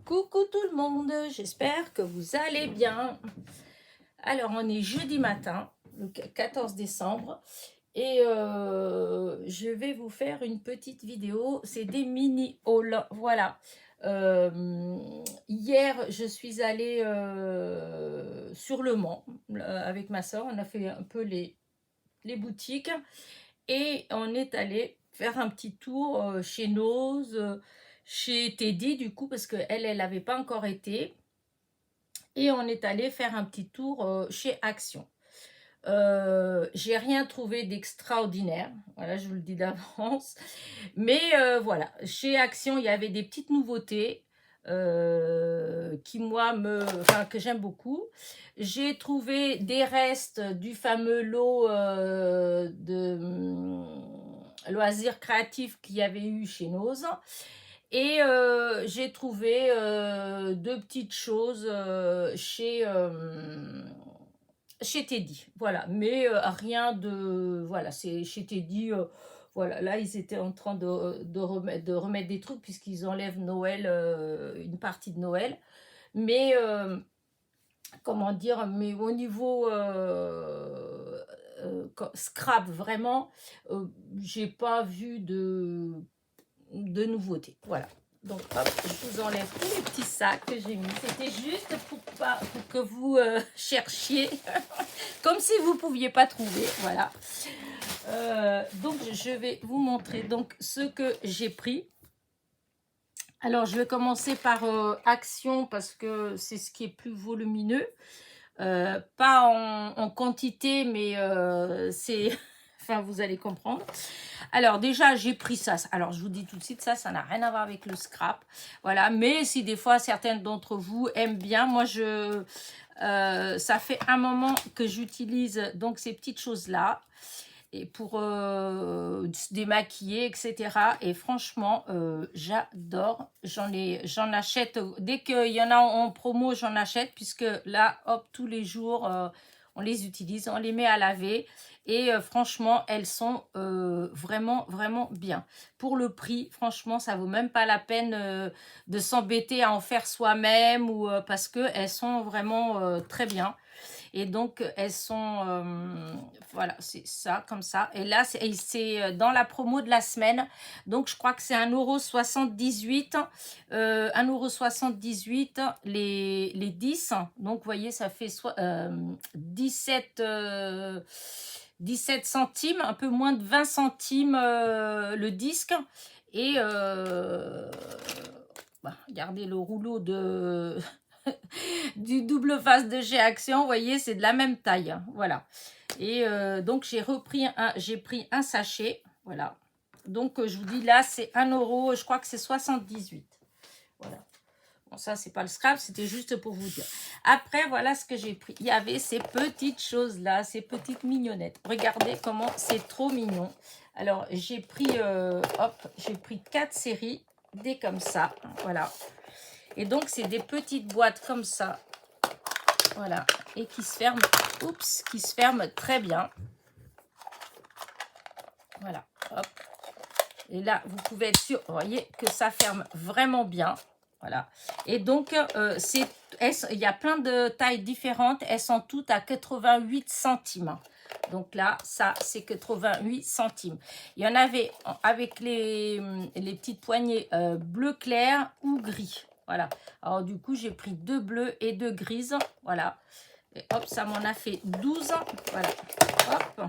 Coucou tout le monde, j'espère que vous allez bien. Alors on est jeudi matin, le 14 décembre, et je vais vous faire une petite vidéo, c'est des mini hauls, voilà. Hier je suis allée sur Le Mans avec ma soeur, on a fait un peu les boutiques, et on est allé faire un petit tour chez Nose, chez Teddy du coup, parce qu'elle n'avait pas encore été. Et on est allé faire un petit tour chez Action. J'ai rien trouvé d'extraordinaire, voilà, je vous le dis d'avance. Mais voilà, chez Action, il y avait des petites nouveautés qui, moi, que j'aime beaucoup. J'ai trouvé des restes du fameux lot de loisirs créatifs qu'il y avait eu chez Nose. Et j'ai trouvé deux petites choses chez Teddy, voilà, mais rien de, voilà, c'est chez Teddy, voilà, là ils étaient en train de remettre des trucs puisqu'ils enlèvent Noël, une partie de Noël, mais comment dire, mais au niveau scrap vraiment, j'ai pas vu de nouveautés, voilà. Donc hop, je vous enlève tous les petits sacs que j'ai mis. C'était juste pour que vous cherchiez, comme si vous ne pouviez pas trouver. Voilà. Donc je vais vous montrer donc ce que j'ai pris. Alors je vais commencer par Action parce que c'est ce qui est plus volumineux. Pas en quantité, mais c'est... Enfin, vous allez comprendre. Alors, déjà, j'ai pris ça. Alors, je vous dis tout de suite, ça n'a rien à voir avec le scrap. Voilà, mais si des fois, certaines d'entre vous aiment bien, moi, ça fait un moment que j'utilise donc ces petites choses-là et pour se démaquiller, etc. Et franchement, j'adore. J'en achète. Dès qu'il y en a en promo, j'en achète, puisque là, hop, tous les jours, on les utilise, on les met à laver. Et franchement, elles sont vraiment, vraiment bien. Pour le prix, franchement, ça vaut même pas la peine de s'embêter à en faire soi-même, ou parce qu'elles sont vraiment très bien. Et donc, elles sont... voilà, c'est ça, comme ça. Et là, c'est dans la promo de la semaine. Donc, je crois que c'est 1,78 €. 1,78 € les 10. Donc, vous voyez, ça fait 17 centimes, un peu moins de 20 centimes le disque. Et regardez le rouleau du double face de chez Action, vous voyez, c'est de la même taille, hein, voilà. Et donc j'ai pris un sachet, voilà. Donc je vous dis là, c'est 1 €, je crois que c'est 78. Voilà. Bon, ça, c'est pas le scrap, c'était juste pour vous dire. Après, voilà ce que j'ai pris. Il y avait ces petites choses-là, ces petites mignonnettes. Regardez comment c'est trop mignon. Alors, j'ai pris, j'ai pris 4 séries, des comme ça, voilà. Et donc, c'est des petites boîtes comme ça, voilà, et qui se ferment, qui se ferment très bien. Voilà, hop. Et là, vous pouvez être sûr, vous voyez, que ça ferme vraiment bien. Voilà. Et donc, il y a plein de tailles différentes. Elles sont toutes à 88 centimes. Donc là, ça, c'est 88 centimes. Il y en avait avec les petites poignées bleu clair ou gris. Voilà. Alors, du coup, j'ai pris 2 bleus et 2 grises. Voilà. Et hop, ça m'en a fait 12. Voilà. Hop.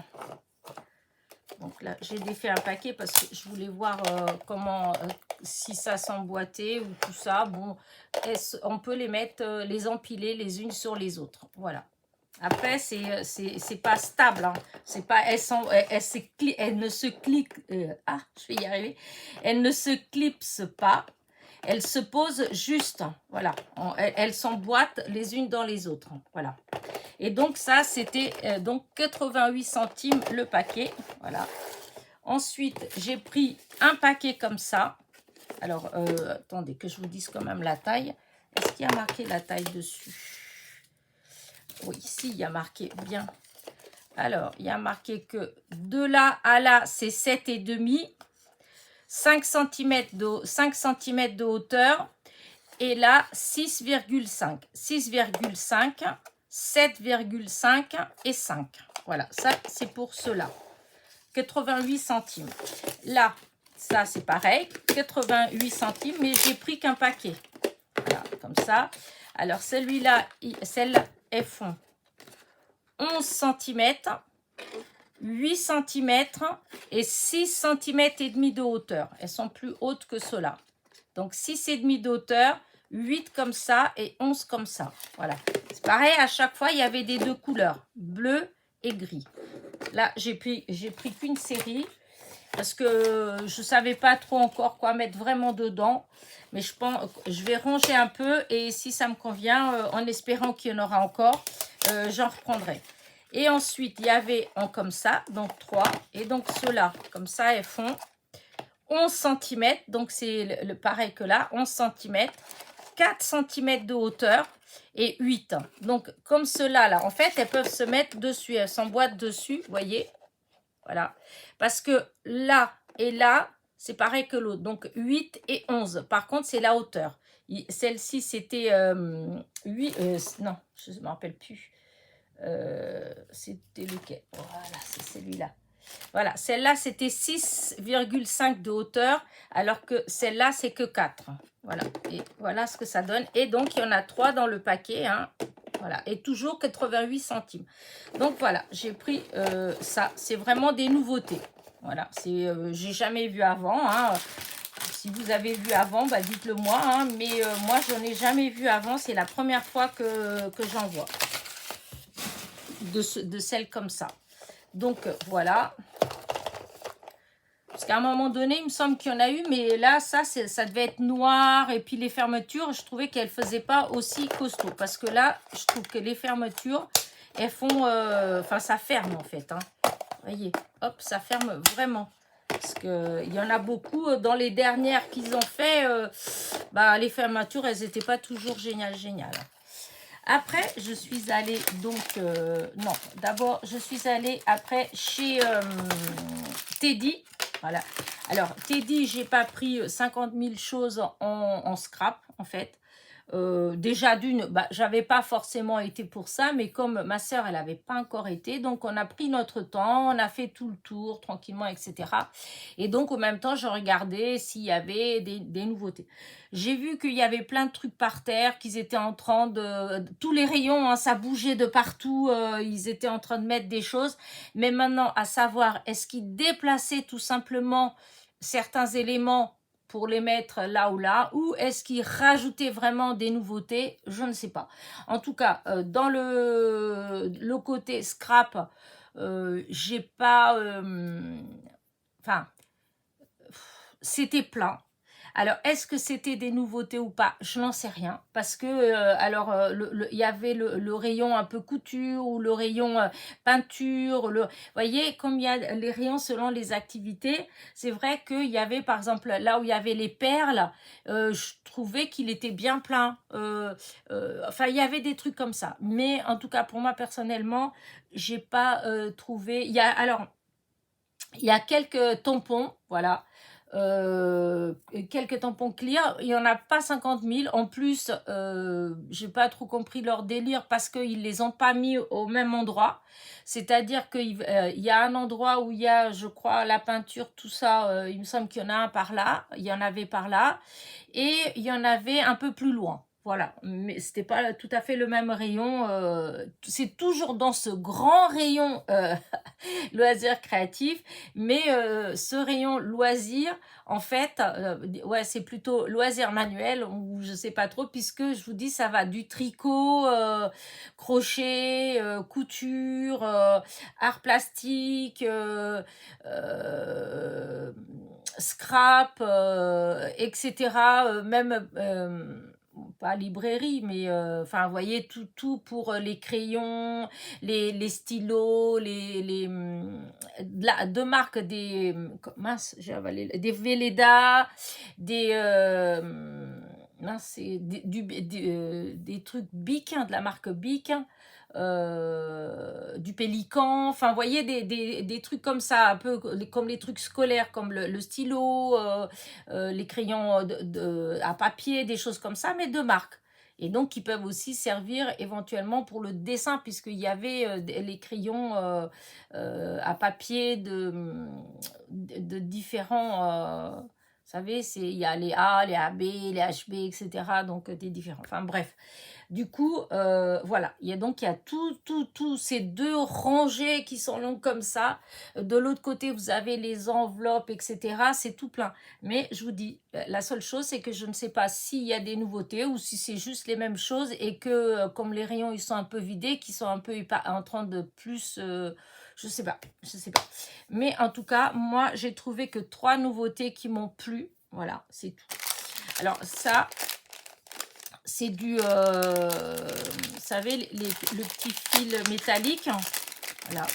Donc là, j'ai défait un paquet parce que je voulais voir comment, si ça s'emboîtait ou tout ça. Bon, on peut les mettre, les empiler les unes sur les autres. Voilà. Après, c'est pas stable. Hein. C'est pas, elles ne se cliquent. Je vais y arriver. Elles ne se clipsent pas. Elles se posent juste. Voilà. Elles s'emboîtent les unes dans les autres. Voilà. Et donc ça, c'était donc 88 centimes le paquet. Voilà. Ensuite, j'ai pris un paquet comme ça. Alors, attendez, que je vous dise quand même la taille. Est-ce qu'il y a marqué la taille dessus? Oui, ici, il y a marqué bien. Alors, il y a marqué que de là à là, c'est 7,5. 5 cm de hauteur. Et là, 6,5. 6,5, 7,5 et 5. Voilà, ça, c'est pour cela. 88 centimes. Là, ça, c'est pareil. 88 centimes, mais j'ai pris qu'un paquet. Voilà, comme ça. Alors, celle-là, elles font 11 cm, 8 cm et 6 cm et demi de hauteur. Elles sont plus hautes que cela. Donc, 6 et demi de hauteur, 8 comme ça et 11 comme ça. Voilà. C'est pareil, à chaque fois, il y avait des deux couleurs, bleu et gris. Là, j'ai pris qu'une série parce que je ne savais pas trop encore quoi mettre vraiment dedans. Mais je pense je vais ranger un peu et si ça me convient, en espérant qu'il y en aura encore, j'en reprendrai. Et ensuite, il y avait en comme ça, donc 3. Et donc ceux-là, comme ça, elles font 11 cm. Donc c'est le pareil que là, 11 cm. 4 cm de hauteur et 8. Donc comme ceux-là, là, en fait, elles peuvent se mettre dessus. Elles s'emboîtent dessus, vous voyez. Voilà. Parce que là et là, c'est pareil que l'autre. Donc 8 et 11. Par contre, c'est la hauteur. Celle-ci, c'était 8. Non, je ne me rappelle plus. C'était lequel? Voilà, c'est celui-là. Voilà, celle-là, c'était 6,5 de hauteur, alors que celle-là, c'est que 4. Voilà, et voilà ce que ça donne. Et donc, il y en a 3 dans le paquet, hein. Voilà, et toujours 88 centimes. Donc, voilà, j'ai pris ça. C'est vraiment des nouveautés. Voilà, j'ai jamais vu avant, hein. Si vous avez vu avant, bah, dites-le moi, hein. Mais moi, je n'en ai jamais vu avant. C'est la première fois que j'en vois de celles comme ça. Donc, voilà. Parce qu'à un moment donné, il me semble qu'il y en a eu, mais là, ça devait être noir. Et puis, les fermetures, je trouvais qu'elles ne faisaient pas aussi costaud. Parce que là, je trouve que les fermetures, elles font... Enfin, ça ferme, en fait. Hein. Vous voyez, hop, ça ferme vraiment. Parce qu'il y en a beaucoup. Dans les dernières qu'ils ont fait, bah, les fermetures, elles n'étaient pas toujours géniales. Après, je suis allée donc... non, d'abord, je suis allée après chez Teddy. Voilà. Alors, Teddy, j'ai pas pris 50 000 choses en scrap, en fait. Déjà d'une, bah, j'avais pas forcément été pour ça, mais comme ma soeur, elle n'avait pas encore été, donc on a pris notre temps, on a fait tout le tour tranquillement, etc. Et donc, au même temps, je regardais s'il y avait des nouveautés. J'ai vu qu'il y avait plein de trucs par terre, qu'ils étaient en train de... Tous les rayons, hein, ça bougeait de partout, ils étaient en train de mettre des choses. Mais maintenant, à savoir, est-ce qu'ils déplaçaient tout simplement certains éléments pour les mettre là, ou est-ce qu'ils rajoutaient vraiment des nouveautés? Je ne sais pas. En tout cas, dans le côté scrap, j'ai pas... Enfin, c'était plein. Alors, est-ce que c'était des nouveautés ou pas? Je n'en sais rien. Parce que, il y avait le rayon un peu couture ou le rayon peinture. Vous voyez, comme il y a les rayons selon les activités, c'est vrai qu'il y avait, par exemple, là où il y avait les perles, je trouvais qu'il était bien plein. Enfin, il y avait des trucs comme ça. Mais en tout cas, pour moi, personnellement, j'ai pas trouvé... Il y a quelques tampons, voilà. Quelques tampons clear, il n'y en a pas 50 000. En plus, j'ai pas trop compris leur délire parce qu'ils les ont pas mis au même endroit. C'est-à-dire qu'il y a un endroit où il y a, je crois, la peinture, tout ça. Il me semble qu'il y en a un par là. Il y en avait par là. Et il y en avait un peu plus loin. Voilà, mais c'était pas tout à fait le même rayon. C'est toujours dans ce grand rayon loisirs créatifs, mais ce rayon loisirs, en fait, ouais, c'est plutôt loisirs manuels ou je sais pas trop, puisque je vous dis, ça va du tricot, crochet, couture, art plastique, scrap, etc. Même pas librairie, mais enfin, vous voyez, tout pour les crayons, les stylos, de marque, mince, j'ai avalé, des Velleda, des mince, c'est des trucs Bic, hein, de la marque Bic, du Pélican, enfin, vous voyez, des trucs comme ça, un peu comme les trucs scolaires, comme le stylo, les crayons à papier, des choses comme ça, mais de marque. Et donc, qui peuvent aussi servir éventuellement pour le dessin, puisqu'il y avait les crayons à papier de différents... vous savez, il y a les A, les AB, les HB, etc. Donc, des différents. Enfin, bref. Du coup, voilà. Il y a tous ces deux rangées qui sont longues comme ça. De l'autre côté, vous avez les enveloppes, etc. C'est tout plein. Mais je vous dis, la seule chose, c'est que je ne sais pas s'il y a des nouveautés ou si c'est juste les mêmes choses et que, comme les rayons, ils sont un peu vidés, qu'ils sont un peu en train de plus... je sais pas. Mais en tout cas, moi, j'ai trouvé que 3 nouveautés qui m'ont plu. Voilà, c'est tout. Alors ça, c'est du, vous savez, le petit fil métallique. Voilà,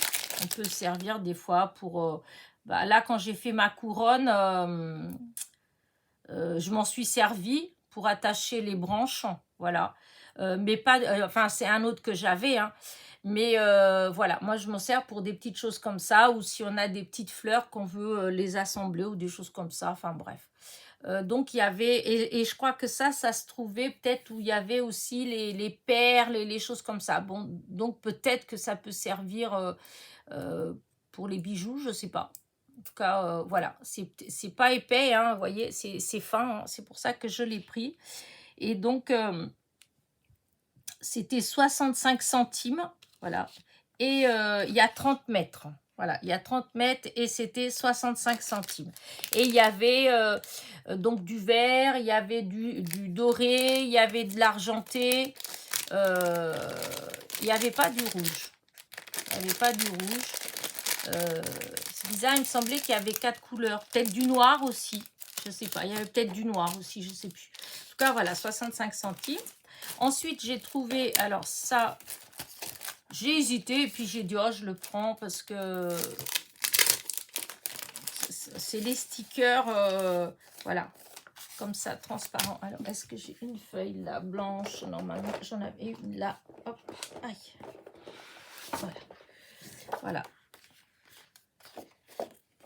on peut servir des fois pour... là, quand j'ai fait ma couronne, je m'en suis servi pour attacher les branches. Voilà. Mais pas... enfin, c'est un autre que j'avais, hein. Mais voilà, moi je m'en sers pour des petites choses comme ça, ou si on a des petites fleurs qu'on veut les assembler ou des choses comme ça, enfin bref. Donc il y avait, et je crois que ça se trouvait peut-être où il y avait aussi les perles et les choses comme ça. Bon, donc peut-être que ça peut servir pour les bijoux, je sais pas. En tout cas, voilà, c'est pas épais, hein, vous voyez, c'est fin, hein, c'est pour ça que je l'ai pris. Et donc, c'était 65 centimes, voilà. Et il y a 30 mètres. Voilà, il y a 30 mètres et c'était 65 centimes. Et il y avait donc du vert, il y avait du doré, il y avait de l'argenté. Il n'y avait pas du rouge. Il n'y avait pas du rouge. C'est bizarre, il me semblait qu'il y avait 4 couleurs. Peut-être du noir aussi. Je ne sais pas, il y avait peut-être du noir aussi, je ne sais plus. En tout cas, voilà, 65 centimes. Ensuite, j'ai trouvé, alors ça, j'ai hésité et puis j'ai dit, oh, je le prends parce que c'est les stickers, voilà, comme ça, transparent. Alors, est-ce que j'ai une feuille là, blanche? Normalement, j'en avais une là. Hop, aïe. Voilà. Voilà.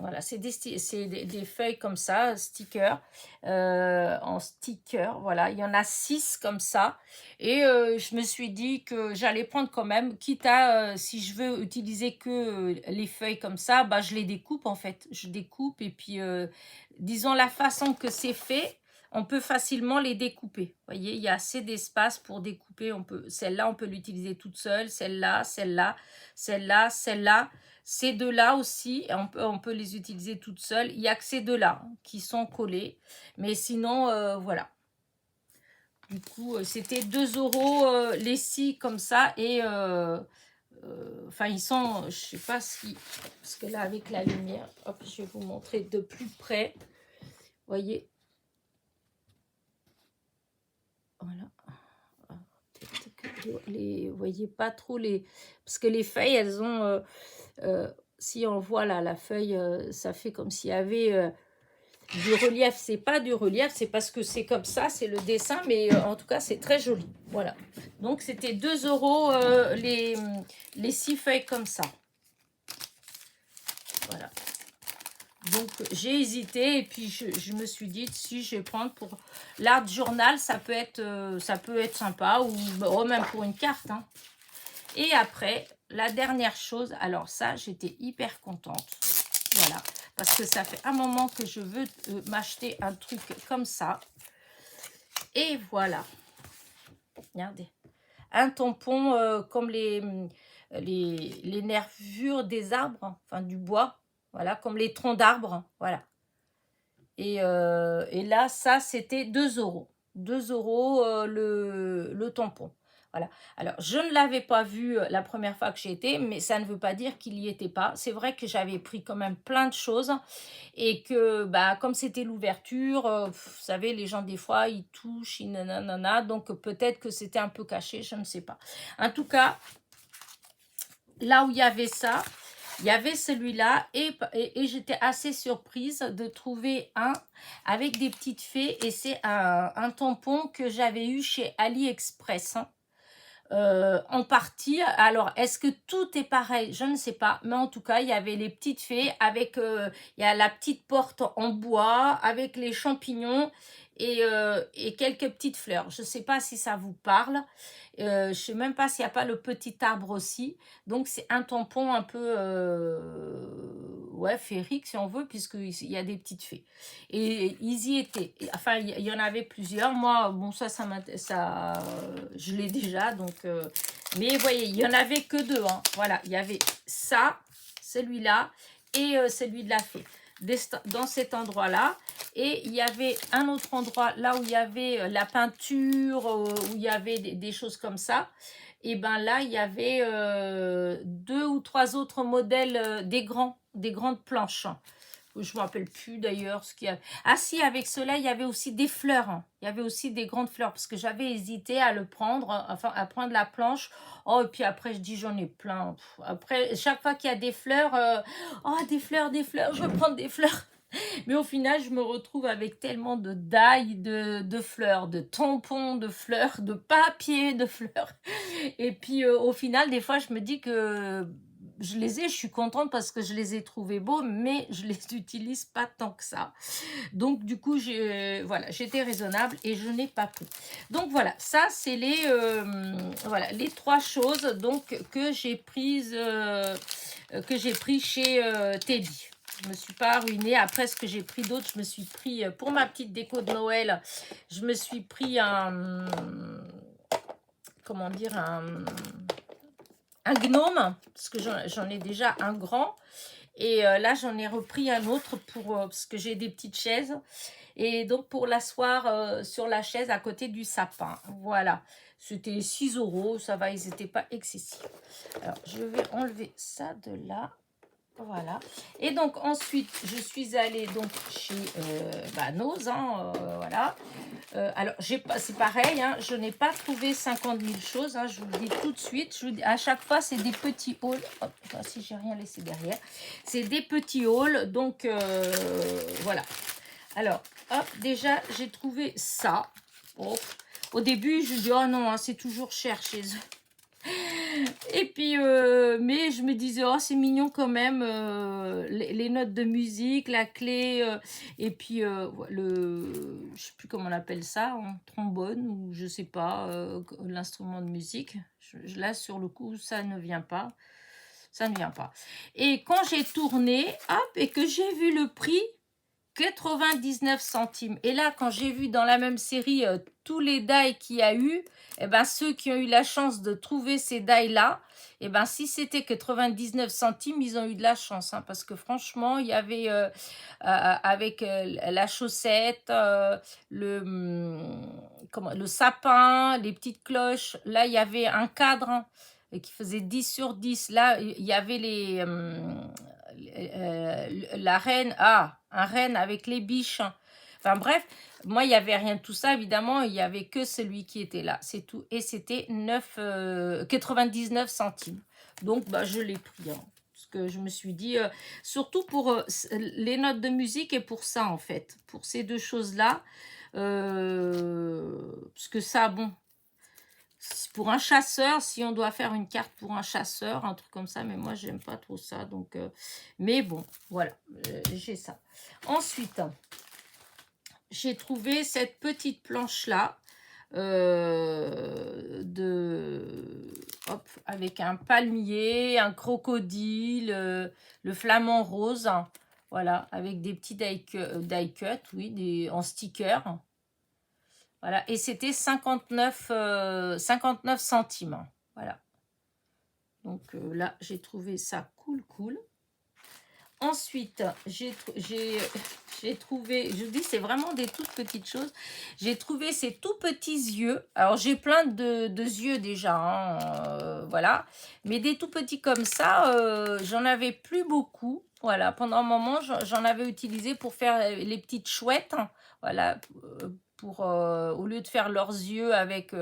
Voilà, c'est des feuilles comme ça, stickers, en sticker, voilà. Il y en a 6 comme ça. Et je me suis dit que j'allais prendre quand même, quitte à, si je veux utiliser que les feuilles comme ça, bah, je les découpe en fait. Je découpe et puis, disons la façon que c'est fait, on peut facilement les découper. Vous voyez, il y a assez d'espace pour découper. Celle-là, on peut l'utiliser toute seule. Celle-là, celle-là, celle-là, celle-là. Ces deux-là aussi, on peut les utiliser toutes seules. Il n'y a que ces deux-là qui sont collés. Mais sinon, voilà. Du coup, c'était 2 € les 6 comme ça. Et enfin, ils sont, je sais pas si... Parce que là, avec la lumière, hop, je vais vous montrer de plus près. Vous voyez. Voilà. Vous voyez pas trop les... Parce que les feuilles, elles ont... si on voit là la feuille, ça fait comme s'il y avait du relief. C'est pas du relief, c'est parce que c'est comme ça, c'est le dessin, mais en tout cas, c'est très joli. Voilà. Donc, c'était 2 € les 6 feuilles comme ça. Voilà. Donc, j'ai hésité et puis je me suis dit, si je vais prendre pour l'art journal, ça peut être sympa ou même pour une carte. Hein. Et après, la dernière chose, alors ça, j'étais hyper contente. Voilà, parce que ça fait un moment que je veux m'acheter un truc comme ça. Et voilà. Regardez. Un tampon comme les nervures des arbres, enfin du bois. Voilà, comme les troncs d'arbres. Voilà. Et là, ça, c'était 2 €. 2 € le tampon. Voilà. Alors, je ne l'avais pas vu la première fois que j'y étais, mais ça ne veut pas dire qu'il n'y était pas. C'est vrai que j'avais pris quand même plein de choses et que, bah, comme c'était l'ouverture, vous savez, les gens, des fois, ils touchent, ils nanana, donc peut-être que c'était un peu caché, je ne sais pas. En tout cas, là où il y avait ça, Il y avait celui-là et j'étais assez surprise de trouver un avec des petites fées et c'est un tampon que j'avais eu chez AliExpress, hein. En partie. Alors, est-ce que tout est pareil? Je ne sais pas. Mais en tout cas, il y avait les petites fées avec, il y a la petite porte en bois avec les champignons et quelques petites fleurs. Je ne sais pas si ça vous parle. Je ne sais même pas s'il n'y a pas le petit arbre aussi. Donc, c'est un tampon un peu, ouais, féerique si on veut, puisqu'il y a des petites fées. Et ils y étaient. Enfin, il y en avait plusieurs. Moi, bon, je l'ai déjà. Donc, mais vous voyez, il n'y en avait que deux, hein. Voilà, il y avait ça, celui-là et celui de la fée. Dans cet endroit-là. Et il y avait un autre endroit, là où il y avait la peinture, où il y avait des choses comme ça. Et ben là, il y avait 2 ou 3 autres modèles, des grandes planches. Je ne me rappelle plus d'ailleurs ce qu'il y a. Ah si, avec cela, il y avait aussi des fleurs, hein. Il y avait aussi des grandes fleurs parce que j'avais hésité à le prendre, enfin à prendre la planche. Oh, et puis après, je dis j'en ai plein. Après, chaque fois qu'il y a des fleurs, oh, des fleurs, je veux prendre des fleurs. Mais au final, je me retrouve avec tellement de dailles de fleurs, de tampons de fleurs, de papier de fleurs. Et puis au final, des fois, je me dis que je suis contente parce que je les ai trouvés beaux, mais je les utilise pas tant que ça. Donc du coup, voilà, j'étais raisonnable et je n'ai pas pris. Donc voilà, ça c'est voilà, les 3 choses donc que j'ai prises, pris chez Teddy. Je ne me suis pas ruinée. Après, ce que j'ai pris d'autres, je me suis pris, pour ma petite déco de Noël, je me suis pris comment dire, un gnome, parce que j'en ai déjà un grand. Et là, j'en ai repris un autre parce que j'ai des petites chaises. Et donc, pour l'asseoir sur la chaise à côté du sapin. Voilà. C'était 6 €. Ça va, ils n'étaient pas excessifs. Alors, je vais enlever ça de là. Voilà. Et donc, ensuite, je suis allée donc chez Nose. Hein, voilà. Alors, c'est pareil, hein, je n'ai pas trouvé 50 000 choses, hein, je vous le dis tout de suite. À chaque fois, c'est des petits hauls. Hop, si j'ai rien laissé derrière. C'est des petits hauls, donc voilà. Alors, hop, déjà, j'ai trouvé ça. Oh. Au début, je dis, oh non, hein, c'est toujours cher chez eux. Et puis, mais je me disais, oh, c'est mignon quand même, les notes de musique, la clé, et puis je sais plus comment on appelle ça, hein, trombone, ou je sais pas, l'instrument de musique. Là, sur le coup, ça ne vient pas. Ça ne vient pas. Et quand j'ai tourné, hop, et que j'ai vu le prix, 99 centimes. Et là, quand j'ai vu dans la même série tous les die qu'il y a eu, eh ben, ceux qui ont eu la chance de trouver ces die-là, eh ben, si c'était 99 centimes, ils ont eu de la chance. Hein, parce que franchement, il y avait avec la chaussette, le sapin, les petites cloches. Là, il y avait un cadre, hein, qui faisait 10 sur 10. Là, il y avait la reine, un renne avec les biches. Enfin bref, moi, il n'y avait rien de tout ça, évidemment. Il n'y avait que celui qui était là, c'est tout. Et c'était 99 centimes. Donc, bah, je l'ai pris. Hein, parce que je me suis dit, surtout pour les notes de musique et pour ça, en fait. Pour ces 2 choses-là. Parce que ça, bon, pour un chasseur, si on doit faire une carte pour un chasseur, un truc comme ça, mais moi j'aime pas trop ça, donc mais bon, voilà, j'ai ça. Ensuite, j'ai trouvé cette petite planche là, avec un palmier, un crocodile, le flamant rose, hein, voilà, avec des petits die cut, oui, en sticker. Voilà, et c'était 59 centimes. Voilà. Donc là, j'ai trouvé ça cool. Ensuite, j'ai trouvé, je vous dis, c'est vraiment des toutes petites choses. J'ai trouvé ces tout petits yeux. Alors, j'ai plein de yeux déjà, hein, voilà. Mais des tout petits comme ça, j'en avais plus beaucoup. Voilà, pendant un moment, j'en avais utilisé pour faire les petites chouettes. Hein, voilà, pour au lieu de faire leurs yeux avec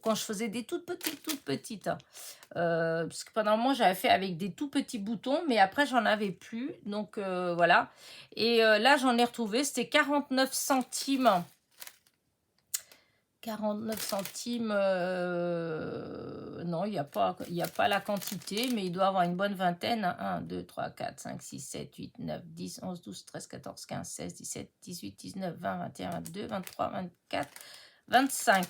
quand je faisais des toutes petites. Parce que pendant un moment, j'avais fait avec des tout petits boutons, mais après, j'en avais plus. Donc, voilà. Et là, j'en ai retrouvé. C'était 49 centimes. 49 centimes. Non, il n'y a pas la quantité, mais il doit avoir une bonne vingtaine. 1, 2, 3, 4, 5, 6, 7, 8, 9, 10, 11, 12, 13, 14, 15, 16, 17, 18, 19, 20, 21, 22, 23, 24, 25.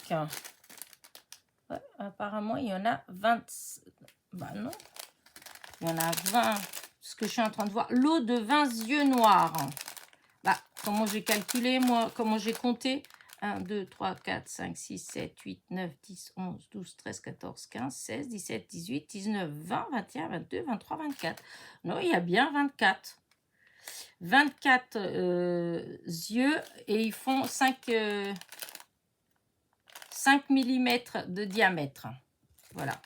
Ouais, apparemment, il y en a 20. Bah non, il y en a 20. Ce que je suis en train de voir. Lot de 20 yeux noirs. Bah, comment j'ai calculé, moi? Comment j'ai compté? 1, 2, 3, 4, 5, 6, 7, 8, 9, 10, 11, 12, 13, 14, 15, 16, 17, 18, 19, 20, 21, 22, 23, 24. Non, il y a bien 24. 24 yeux et ils font 5 mm de diamètre. Voilà.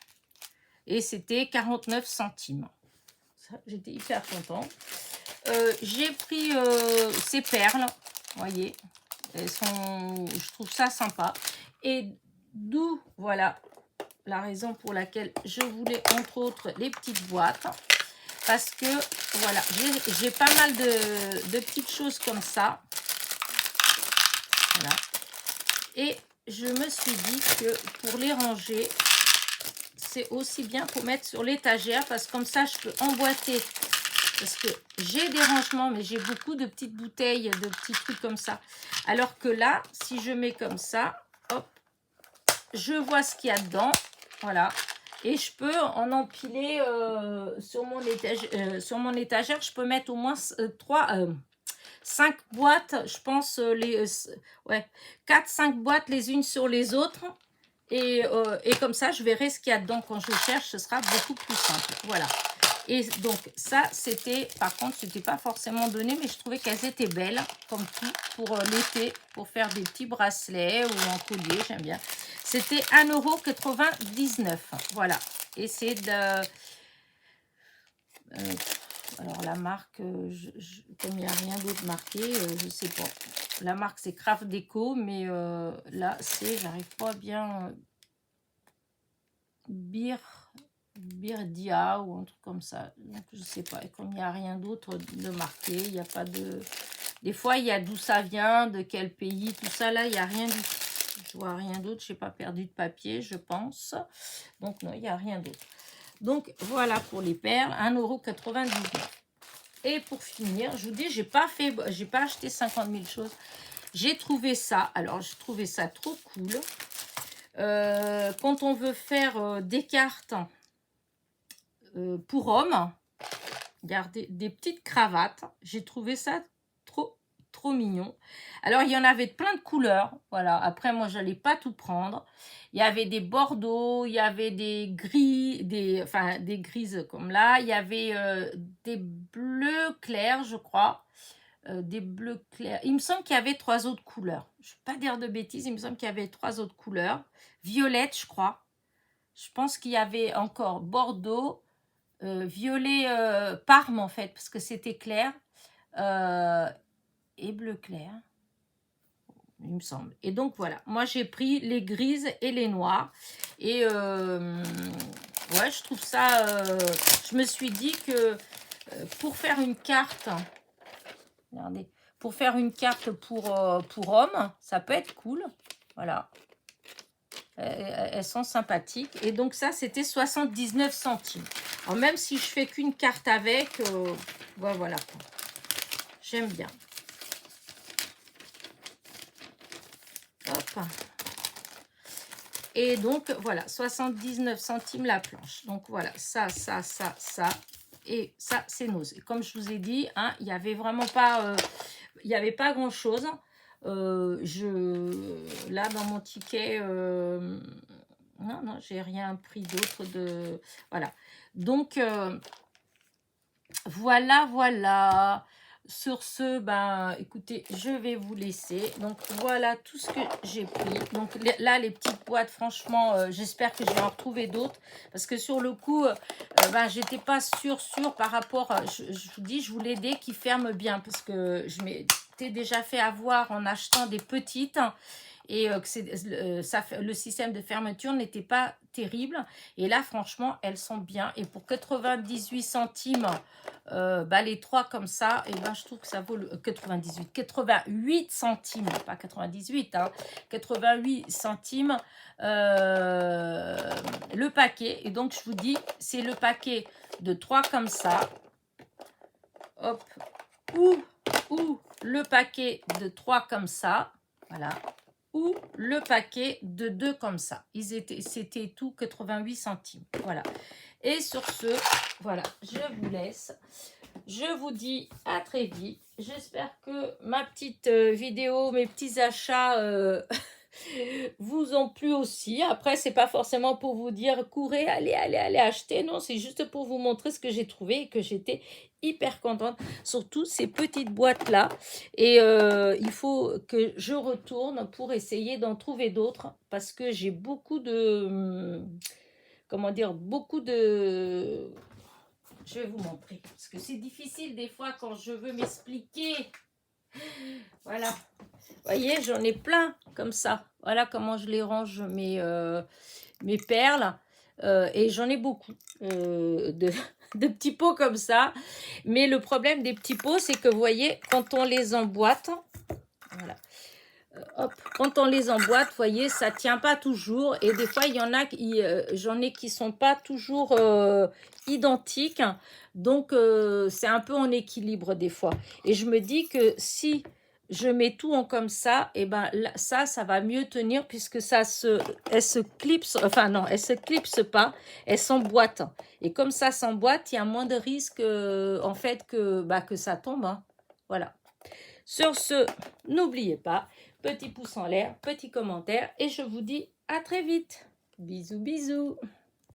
Et c'était 49 centimes. J'étais hyper contente. J'ai pris ces perles, voyez, elles sont, je trouve ça sympa. Et d'où, voilà, la raison pour laquelle je voulais, entre autres, les petites boîtes. Parce que, voilà, j'ai pas mal de petites choses comme ça. Voilà. Et je me suis dit que pour les ranger, c'est aussi bien pour mettre sur l'étagère. Parce que comme ça, je peux emboîter. Parce que j'ai des rangements, mais j'ai beaucoup de petites bouteilles, de petits trucs comme ça. Alors que là, si je mets comme ça, hop, je vois ce qu'il y a dedans. Voilà. Et je peux en empiler sur mon étagère. Je peux mettre au moins 5 boîtes, je pense, ouais, 4-5 boîtes les unes sur les autres. Et comme ça, je verrai ce qu'il y a dedans quand je cherche. Ce sera beaucoup plus simple. Voilà. Et donc, ça, c'était, par contre, c'était pas forcément donné, mais je trouvais qu'elles étaient belles, comme tout, pour l'été, pour faire des petits bracelets ou en collier, j'aime bien. C'était 1,99 €. Voilà. Et c'est de... alors, la marque, comme il n'y a rien d'autre marqué, je sais pas. La marque, c'est Craft Déco, mais là, c'est, j'arrive pas bien... Birdia ou un truc comme ça. Donc, je sais pas. Et comme il n'y a rien d'autre de marqué, il n'y a pas de... Des fois, il y a d'où ça vient, de quel pays, tout ça. Là, il n'y a rien du tout. Je vois rien d'autre. Je n'ai pas perdu de papier, je pense. Donc, non, il n'y a rien d'autre. Donc, voilà pour les perles. 1,99 €. Et pour finir, je vous dis, j'ai pas acheté 50 000 choses. J'ai trouvé ça. Alors, j'ai trouvé ça trop cool. Quand on veut faire des cartes pour hommes, regardez, des petites cravates, j'ai trouvé ça trop mignon. Alors, il y en avait de plein de couleurs, voilà. Après, moi, je n'allais pas tout prendre. Il y avait des bordeaux, il y avait des gris, des grises comme là. Il y avait des bleus clairs, je crois. Des bleus clairs. Il me semble qu'il y avait 3 autres couleurs. Je ne vais pas dire de bêtises, il me semble qu'il y avait 3 autres couleurs. Violette, je crois. Je pense qu'il y avait encore bordeaux, violet parme en fait, parce que c'était clair, et bleu clair, il me semble. Et donc voilà, moi j'ai pris les grises et les noirs. Et ouais, je trouve ça, je me suis dit que pour faire une carte, regardez, pour faire une carte pour hommes, ça peut être cool. Voilà. Elles sont sympathiques. Et donc ça, c'était 79 centimes. Alors même si je fais qu'une carte avec, voilà. J'aime bien. Hop. Et donc, voilà, 79 centimes la planche. Donc voilà, ça. Et ça, c'est nos. Comme je vous ai dit, hein, il n'y avait vraiment pas... il n'y avait pas grand-chose. Là, dans mon ticket... non, j'ai rien pris d'autre de... Voilà. Donc, voilà. Sur ce, ben, écoutez, je vais vous laisser. Donc, voilà tout ce que j'ai pris. Donc, là, les petites boîtes, franchement, j'espère que je vais en retrouver d'autres. Parce que sur le coup, ben, j'étais pas sûre par rapport... je vous dis, je voulais des qui ferment bien. Parce que m'étais déjà fait avoir en achetant des petites et que le système de fermeture n'était pas terrible. Et là, franchement, elles sont bien. Et pour 98 centimes, bah, les 3 comme ça, et ben, je trouve que ça vaut le 88 centimes, pas 98, hein, 88 centimes le paquet. Et donc, je vous dis, c'est le paquet de 3 comme ça. Hop. Ou le paquet de 3 comme ça. Voilà. Ou le paquet de 2 comme ça. C'était tout 88 centimes. Voilà. Et sur ce, voilà, je vous laisse. Je vous dis à très vite. J'espère que ma petite vidéo, mes petits achats vous ont plu aussi. Après, c'est pas forcément pour vous dire courez, allez acheter. Non, c'est juste pour vous montrer ce que j'ai trouvé et que j'étais hyper contente. Surtout ces petites boîtes-là. Et il faut que je retourne pour essayer d'en trouver d'autres parce que j'ai beaucoup de... comment dire, beaucoup de... Je vais vous montrer, parce que c'est difficile des fois quand je veux m'expliquer. Voilà. Vous voyez, j'en ai plein comme ça. Voilà comment je les range, mes perles. Et j'en ai beaucoup de petits pots comme ça. Mais le problème des petits pots, c'est que vous voyez, quand on les emboîte, voilà. Hop, quand on les emboîte, vous voyez, ça tient pas toujours. Et des fois, il y en a, j'en ai qui sont pas toujours identiques. Donc, c'est un peu en équilibre des fois. Et je me dis que si je mets tout en comme ça, et ben ça va mieux tenir puisque elle se clipse, enfin non, elle se clipse pas, elle s'emboîte. Et comme ça s'emboîte, il y a moins de risque en fait que ça tombe. Hein. Voilà. Sur ce, n'oubliez pas, petit pouce en l'air, petit commentaire et je vous dis à très vite. Bisous, bisous.